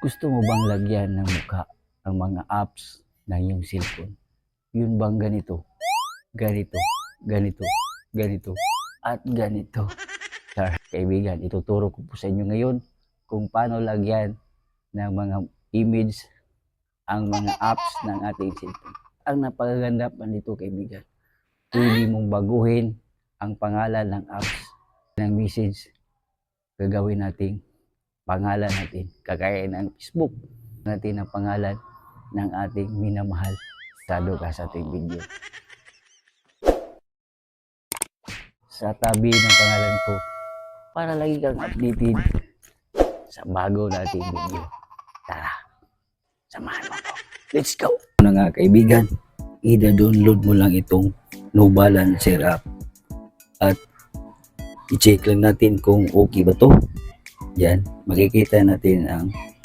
Gusto mo bang lagyan ng mukha ang mga apps ng iyong cellphone? Yun bang ganito, ganito, ganito, ganito, at ganito? Sir, kaibigan, ituturo ko po sa inyo ngayon kung paano lagyan ng mga image ang mga apps ng ating cellphone. Ang napakaganda pa nito, kaibigan, pwede mong baguhin ang pangalan ng apps ng message. Gagawin natin pangalan natin, kagaya ng Facebook natin ang pangalan ng ating minamahal. Sado ka sa ating video. Sa tabi ng pangalan ko para lagi kang updated sa bago nating video. Tara, samahan mo ko. Let's go! Na nga kaibigan, i-download mo lang itong No Balancer app at i-check lang natin kung okay ba to. Yan, makikita natin ang